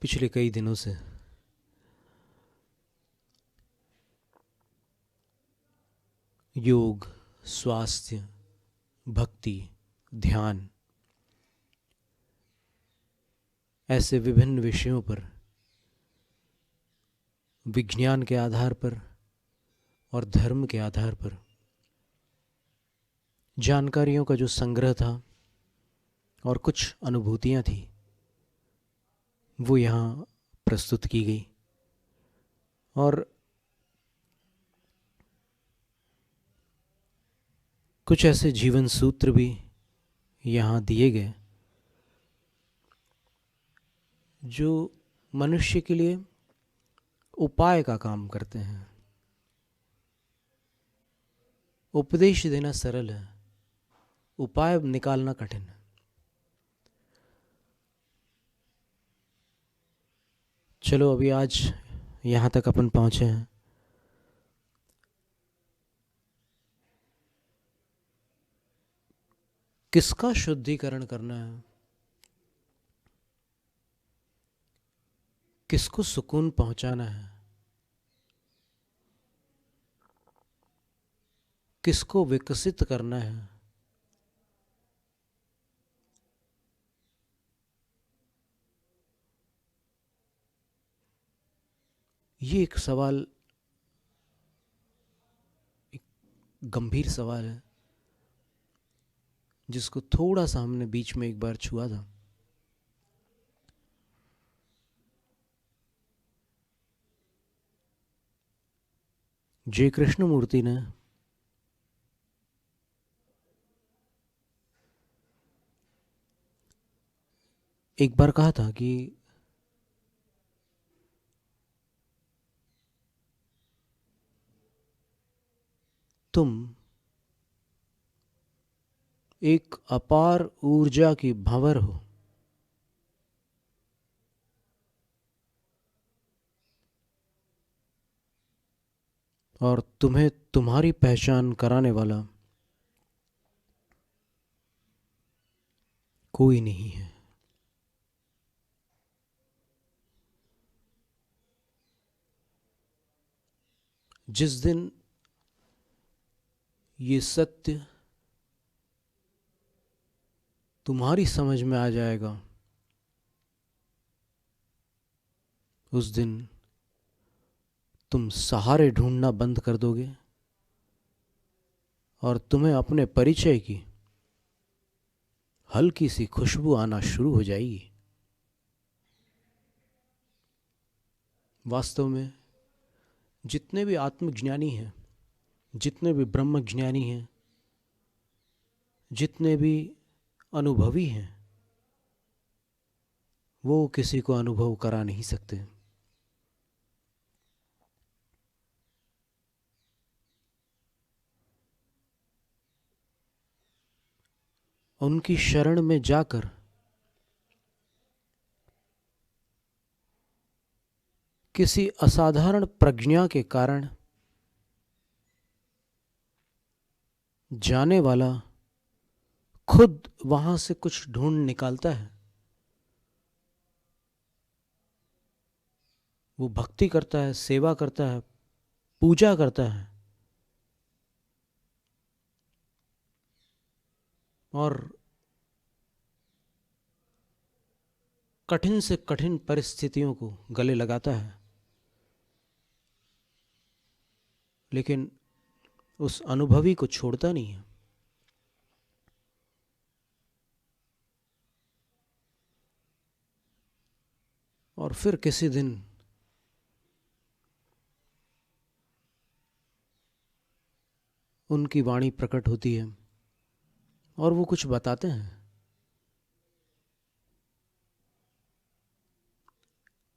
पिछले कई दिनों से योग, स्वास्थ्य, भक्ति, ध्यान ऐसे विभिन्न विषयों पर विज्ञान के आधार पर और धर्म के आधार पर जानकारियों का जो संग्रह था और कुछ अनुभूतियाँ थी वो यहाँ प्रस्तुत की गई। और कुछ ऐसे जीवन सूत्र भी यहाँ दिए गए जो मनुष्य के लिए उपाय का काम करते हैं। उपदेश देना सरल है, उपाय निकालना कठिन है। चलो अभी आज यहाँ तक अपन पहुँचे हैं। किसका शुद्धिकरण करना है, किसको सुकून पहुंचाना है, किसको विकसित करना है, ये एक सवाल, एक गंभीर सवाल है जिसको थोड़ा सा हमने बीच में एक बार छुआ था। जय कृष्णमूर्ति ने एक बार कहा था कि तुम एक अपार ऊर्जा की भंवर हो, और तुम्हें तुम्हारी पहचान कराने वाला कोई नहीं है। जिस दिन ये सत्य तुम्हारी समझ में आ जाएगा उस दिन तुम सहारे ढूंढना बंद कर दोगे और तुम्हें अपने परिचय की हल्की सी खुशबू आना शुरू हो जाएगी। वास्तव में जितने भी आत्मज्ञानी हैं, जितने भी ब्रह्मज्ञानी हैं, जितने भी अनुभवी हैं, वो किसी को अनुभव करा नहीं सकते। उनकी शरण में जाकर किसी असाधारण प्रज्ञा के कारण जाने वाला खुद वहां से कुछ ढूंढ निकालता है। वो भक्ति करता है, सेवा करता है, पूजा करता है, और कठिन से कठिन परिस्थितियों को गले लगाता है, लेकिन उस अनुभवी को छोड़ता नहीं है। और फिर किसी दिन उनकी वाणी प्रकट होती है और वो कुछ बताते हैं।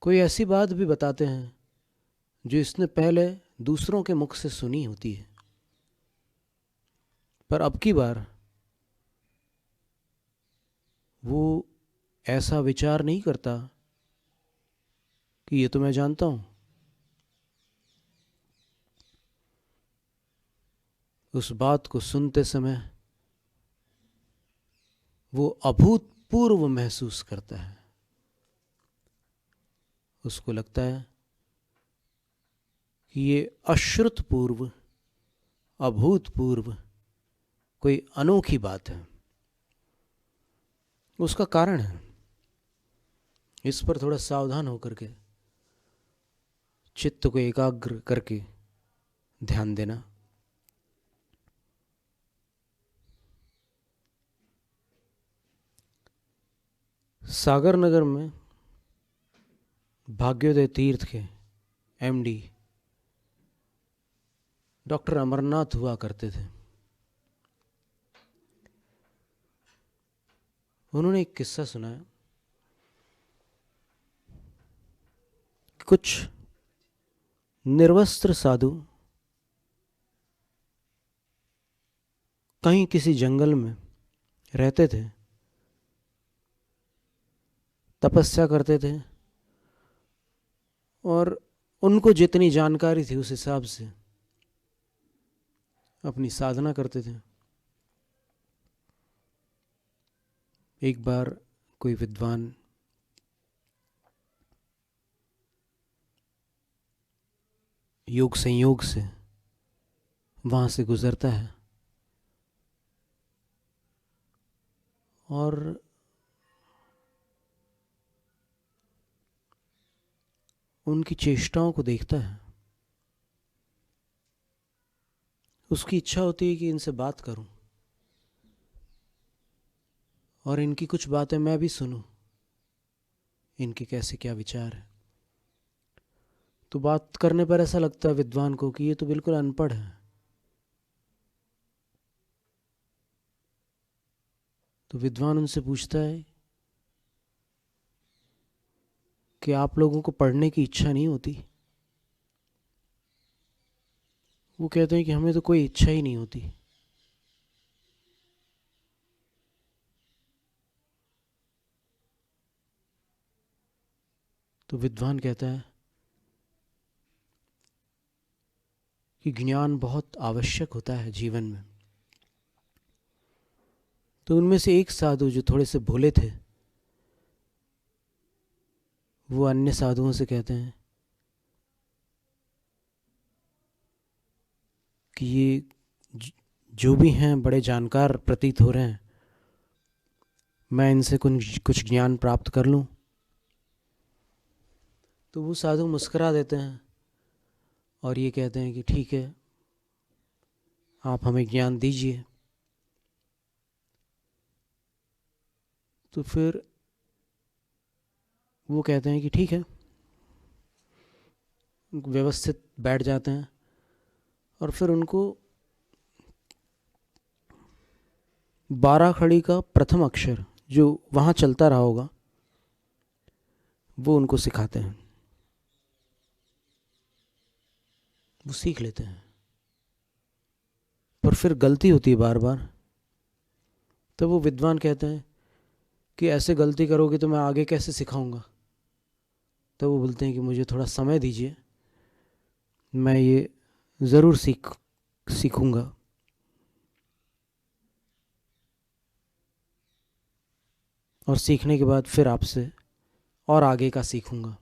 कोई ऐसी बात भी बताते हैं जो इसने पहले दूसरों के मुख से सुनी होती है, पर अब की बार वो ऐसा विचार नहीं करता कि ये तो मैं जानता हूं। उस बात को सुनते समय वो अभूतपूर्व महसूस करता है। उसको लगता है कि ये अश्रुतपूर्व, अभूतपूर्व कोई अनोखी बात है। उसका कारण है, इस पर थोड़ा सावधान होकर के चित्त को एकाग्र करके ध्यान देना। सागर नगर में भाग्योदय तीर्थ के एमडी डॉक्टर अमरनाथ हुआ करते थे। उन्होंने एक किस्सा सुनाया। कुछ निर्वस्त्र साधु कहीं किसी जंगल में रहते थे, तपस्या करते थे और उनको जितनी जानकारी थी उस हिसाब से अपनी साधना करते थे। एक बार कोई विद्वान योग संयोग से वहां से गुजरता है और उनकी चेष्टाओं को देखता है। उसकी इच्छा होती है कि इनसे बात करूं और इनकी कुछ बातें मैं भी सुनूं, इनके कैसे क्या विचार है। तो बात करने पर ऐसा लगता है विद्वान को कि ये तो बिल्कुल अनपढ़ है। तो विद्वान उनसे पूछता है कि आप लोगों को पढ़ने की इच्छा नहीं होती? वो कहते हैं कि हमें तो कोई इच्छा ही नहीं होती। तो विद्वान कहता है कि ज्ञान बहुत आवश्यक होता है जीवन में। तो उनमें से एक साधु जो थोड़े से भोले थे, वो अन्य साधुओं से कहते हैं कि ये जो भी हैं बड़े जानकार प्रतीत हो रहे हैं, मैं इनसे कुछ ज्ञान प्राप्त कर लूं। तो वो साधु मुस्कुरा देते हैं और ये कहते हैं कि ठीक है, आप हमें ज्ञान दीजिए। तो फिर वो कहते हैं कि ठीक है, व्यवस्थित बैठ जाते हैं और फिर उनको 12 खड़ी का प्रथम अक्षर जो वहाँ चलता रहा होगा वो उनको सिखाते हैं। वो सीख लेते हैं, पर फिर गलती होती है बार बार। तो वो विद्वान कहते हैं कि ऐसे गलती करोगे तो मैं आगे कैसे सिखाऊंगा। तो वो बोलते हैं कि मुझे थोड़ा समय दीजिए, मैं ये ज़रूर सीखूंगा। और सीखने के बाद फिर आपसे और आगे का सीखूंगा।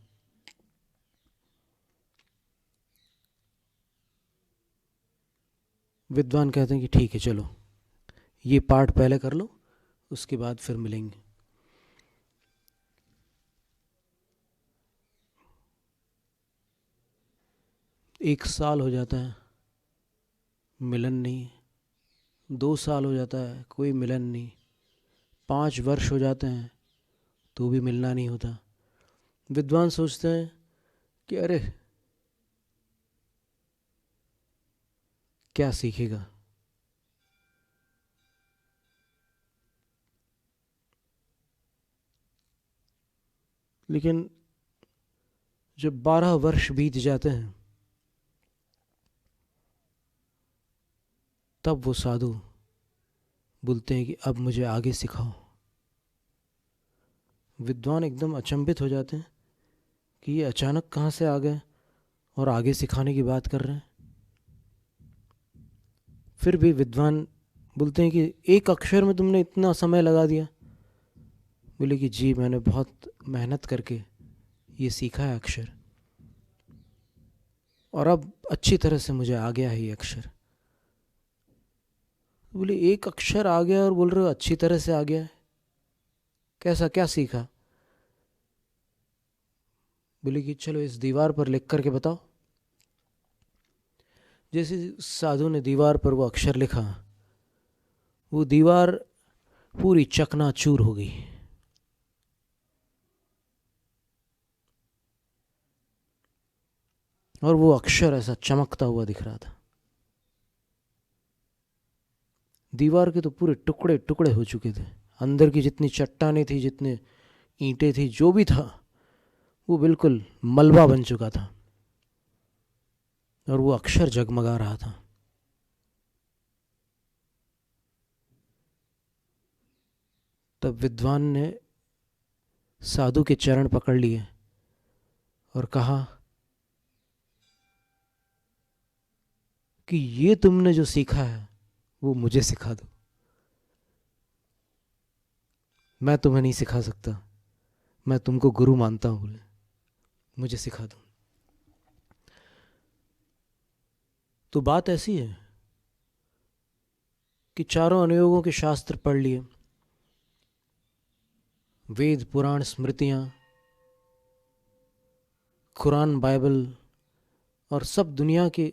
विद्वान कहते हैं कि ठीक है, चलो ये पाठ पहले कर लो, उसके बाद फिर मिलेंगे। एक साल हो जाता है, मिलन नहीं। 2 साल हो जाता है, कोई मिलन नहीं। 5 वर्ष हो जाते हैं तो भी मिलना नहीं होता। विद्वान सोचते हैं कि अरे क्या सीखेगा। लेकिन जब 12 वर्ष बीत जाते हैं तब वो साधु बोलते हैं कि अब मुझे आगे सिखाओ। विद्वान एकदम अचंभित हो जाते हैं कि ये अचानक कहाँ से आ गए और आगे सिखाने की बात कर रहे हैं। फिर भी विद्वान बोलते हैं कि एक अक्षर में तुमने इतना समय लगा दिया। बोले कि जी, मैंने बहुत मेहनत करके ये सीखा है अक्षर, और अब अच्छी तरह से मुझे आ गया है ये अक्षर। बोले एक अक्षर आ गया और बोल रहे हो अच्छी तरह से आ गया है, कैसा, क्या सीखा? बोले कि चलो इस दीवार पर लिख करके बताओ। जैसे साधु ने दीवार पर वो अक्षर लिखा, वो दीवार पूरी चकनाचूर हो गई। और वो अक्षर ऐसा चमकता हुआ दिख रहा था। दीवार के तो पूरे टुकड़े टुकड़े हो चुके थे, अंदर की जितनी चट्टानें थी, जितने ईंटें थी, जो भी था वो बिल्कुल मलबा बन चुका था, और वो अक्षर जगमगा रहा था। तब विद्वान ने साधु के चरण पकड़ लिए और कहा कि ये तुमने जो सीखा है वो मुझे सिखा दो। मैं तुम्हें नहीं सिखा सकता, मैं तुमको गुरु मानता हूं, बोले मुझे सिखा दो। तो बात ऐसी है कि चारों अनुयोगों के शास्त्र पढ़ लिए, वेद पुराण स्मृतियां, कुरान बाइबल और सब दुनिया की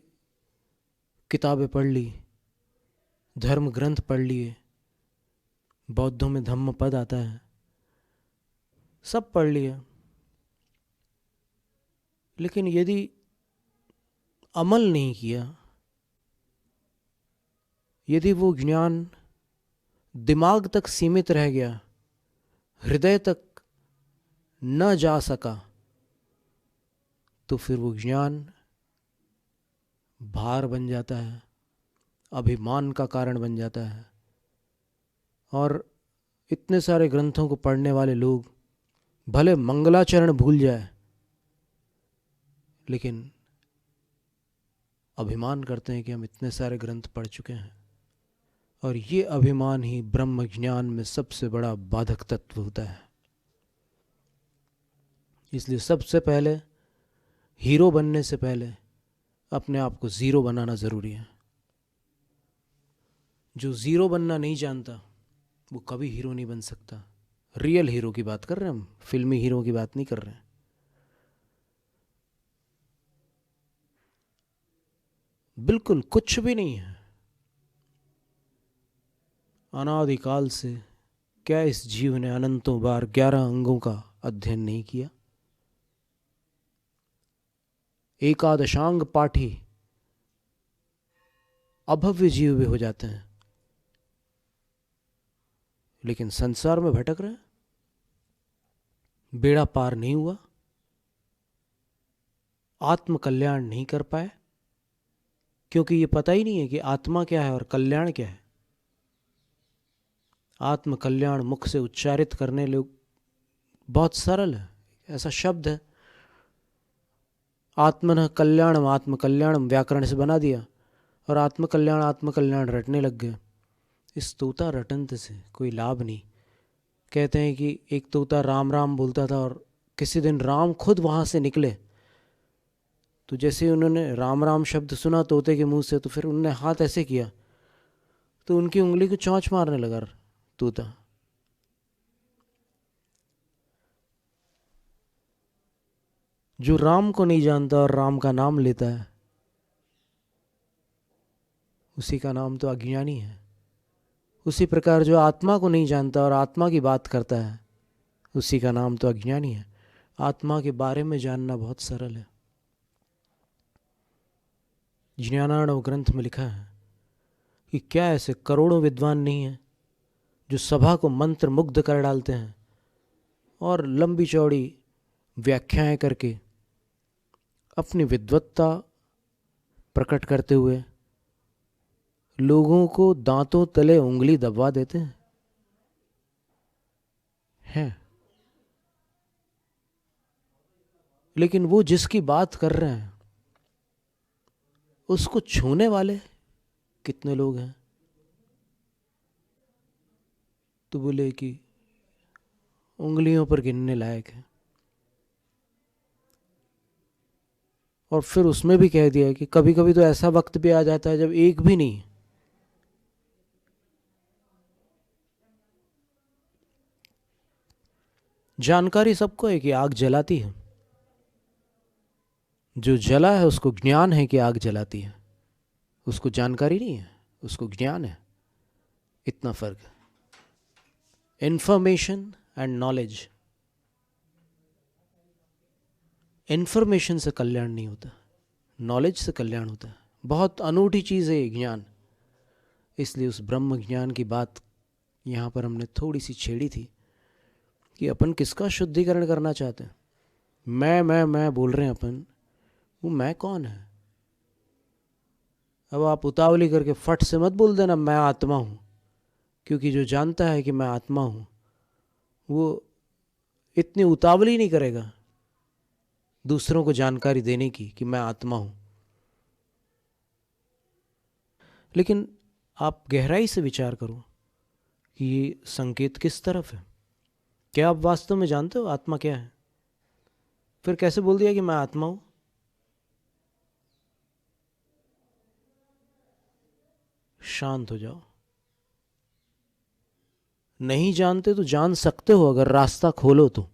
किताबें पढ़ ली, धर्म ग्रंथ पढ़ लिए, बौद्धों में धम्म पद आता है, सब पढ़ लिया। लेकिन यदि अमल नहीं किया, यदि वो ज्ञान दिमाग तक सीमित रह गया, हृदय तक न जा सका, तो फिर वो ज्ञान भार बन जाता है, अभिमान का कारण बन जाता है। और इतने सारे ग्रंथों को पढ़ने वाले लोग भले मंगलाचरण भूल जाए, लेकिन अभिमान करते हैं कि हम इतने सारे ग्रंथ पढ़ चुके हैं। और ये अभिमान ही ब्रह्म ज्ञान में सबसे बड़ा बाधक तत्व होता है। इसलिए सबसे पहले हीरो बनने से पहले अपने आप को ज़ीरो बनाना ज़रूरी है। जो ज़ीरो बनना नहीं जानता वो कभी हीरो नहीं बन सकता। रियल हीरो की बात कर रहे हैं हम, फिल्मी हीरो की बात नहीं कर रहे हैं। बिल्कुल कुछ भी नहीं है। अनादिकाल से क्या इस जीव ने अनंतों बार 11 अंगों का अध्ययन नहीं किया? एकादशांग पाठी अभव्य जीव भी हो जाते हैं, लेकिन संसार में भटक रहे हैं, बेड़ा पार नहीं हुआ, आत्म कल्याण नहीं कर पाए, क्योंकि ये पता ही नहीं है कि आत्मा क्या है और कल्याण क्या है। आत्म कल्याण मुख से उच्चारित करने लोग बहुत सरल है, ऐसा शब्द है, आत्मन कल्याणम आत्म कल्याणम व्याकरण से बना दिया, और आत्म कल्याण रटने लग गए। इस तोता रटंत से कोई लाभ नहीं। कहते हैं कि एक तोता राम राम बोलता था, और किसी दिन राम खुद वहाँ से निकले, तो जैसे उन्होंने राम राम शब्द सुना तोते के मुंह से, तो फिर उन्होंने हाथ ऐसे किया तो उनकी उंगली को चोंच मारने लगा तोता। जो राम को नहीं जानता और राम का नाम लेता है, उसी का नाम तो अज्ञानी है। उसी प्रकार जो आत्मा को नहीं जानता और आत्मा की बात करता है, उसी का नाम तो अज्ञानी है। आत्मा के बारे में जानना बहुत सरल है। ज्ञानार्णव ग्रंथ में लिखा है कि क्या ऐसे करोड़ों विद्वान नहीं हैं जो सभा को मंत्र मुग्ध कर डालते हैं और लंबी चौड़ी व्याख्याएं करके अपनी विद्वत्ता प्रकट करते हुए लोगों को दांतों तले उंगली दबवा देते हैं। लेकिन वो जिसकी बात कर रहे हैं उसको छूने वाले कितने लोग हैं? तो बोले कि उंगलियों पर गिनने लायक है। और फिर उसमें भी कह दिया कि कभी कभी तो ऐसा वक्त भी आ जाता है जब एक भी नहीं। जानकारी सबको है कि आग जलाती है, जो जला है उसको ज्ञान है कि आग जलाती है, उसको जानकारी नहीं है, उसको ज्ञान है। इतना फर्क है। Information and knowledge. इंफॉर्मेशन से कल्याण नहीं होता, नॉलेज से कल्याण होता है। बहुत अनूठी चीज़ है ये ज्ञान। इसलिए उस ब्रह्म ज्ञान की बात यहाँ पर हमने थोड़ी सी छेड़ी थी कि अपन किसका शुद्धिकरण करना चाहते हैं। मैं बोल रहे हैं अपन, वो मैं कौन है। अब आप उतावली करके फट से मत बोल देना मैं आत्मा हूँ, क्योंकि जो जानता है कि मैं आत्मा हूँ वो इतनी उतावली नहीं करेगा दूसरों को जानकारी देने की कि मैं आत्मा हूँ। लेकिन आप गहराई से विचार करो कि ये संकेत किस तरफ है। क्या आप वास्तव में जानते हो आत्मा क्या है? फिर कैसे बोल दिया कि मैं आत्मा हूँ? शांत हो जाओ। नहीं जानते तो जान सकते हो अगर रास्ता खोलो तो।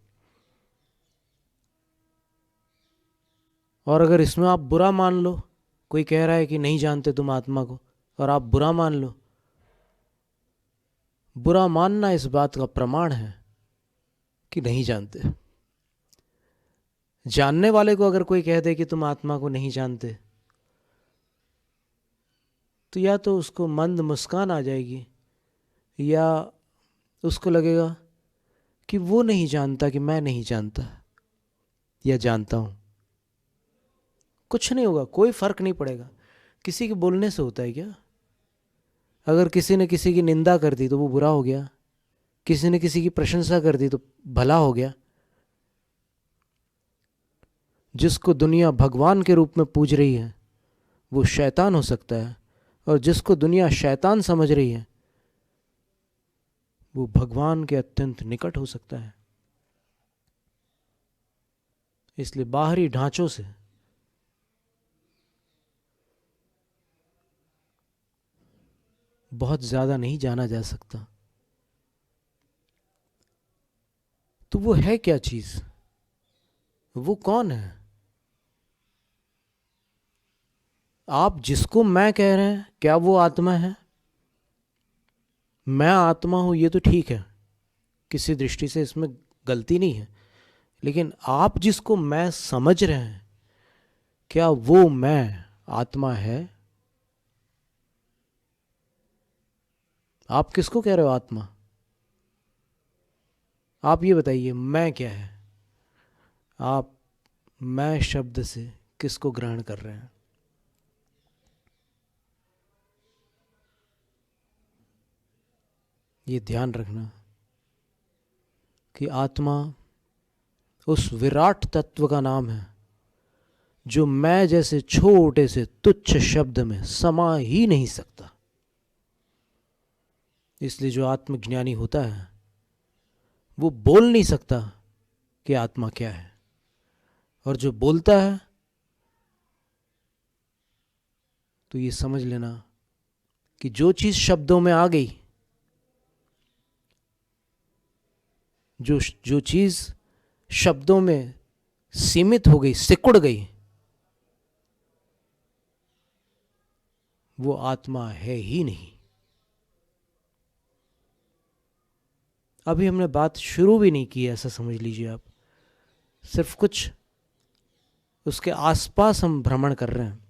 और अगर इसमें आप बुरा मान लो, कोई कह रहा है कि नहीं जानते तुम आत्मा को, और आप बुरा मान लो, बुरा मानना इस बात का प्रमाण है कि नहीं जानते। जानने वाले को अगर कोई कह दे कि तुम आत्मा को नहीं जानते, तो या तो उसको मंद मुस्कान आ जाएगी, या उसको लगेगा कि वो नहीं जानता कि मैं नहीं जानता या जानता हूं। कुछ नहीं होगा, कोई फर्क नहीं पड़ेगा। किसी के बोलने से होता है क्या? अगर किसी ने किसी की निंदा कर दी तो वो बुरा हो गया, किसी ने किसी की प्रशंसा कर दी तो भला हो गया। जिसको दुनिया भगवान के रूप में पूज रही है वो शैतान हो सकता है, और जिसको दुनिया शैतान समझ रही है वो भगवान के अत्यंत निकट हो सकता है। इसलिए बाहरी ढांचों से बहुत ज्यादा नहीं जाना जा सकता। तो वो है क्या चीज? वो कौन है? आप जिसको मैं कह रहे हैं, क्या वो आत्मा है? मैं आत्मा हूं ये तो ठीक है, किसी दृष्टि से इसमें गलती नहीं है। लेकिन आप जिसको मैं समझ रहे हैं, क्या वो मैं आत्मा है? आप किसको कह रहे हो आत्मा? आप ये बताइए मैं क्या है? आप मैं शब्द से किसको ग्रहण कर रहे हैं? ये ध्यान रखना कि आत्मा उस विराट तत्व का नाम है जो मैं जैसे छोटे से तुच्छ शब्द में समा ही नहीं सकता। इसलिए जो आत्मज्ञानी होता है वो बोल नहीं सकता कि आत्मा क्या है, और जो बोलता है तो ये समझ लेना कि जो चीज शब्दों में आ गई, जो चीज शब्दों में सीमित हो गई, सिकुड़ गई, वो आत्मा है ही नहीं। अभी हमने बात शुरू भी नहीं की, ऐसा समझ लीजिए आप। सिर्फ कुछ उसके आसपास हम भ्रमण कर रहे हैं।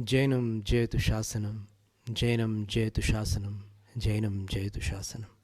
जैनम जयतु शासनम, जैनम जयतु शासनम, जैनम जयतु शासनम।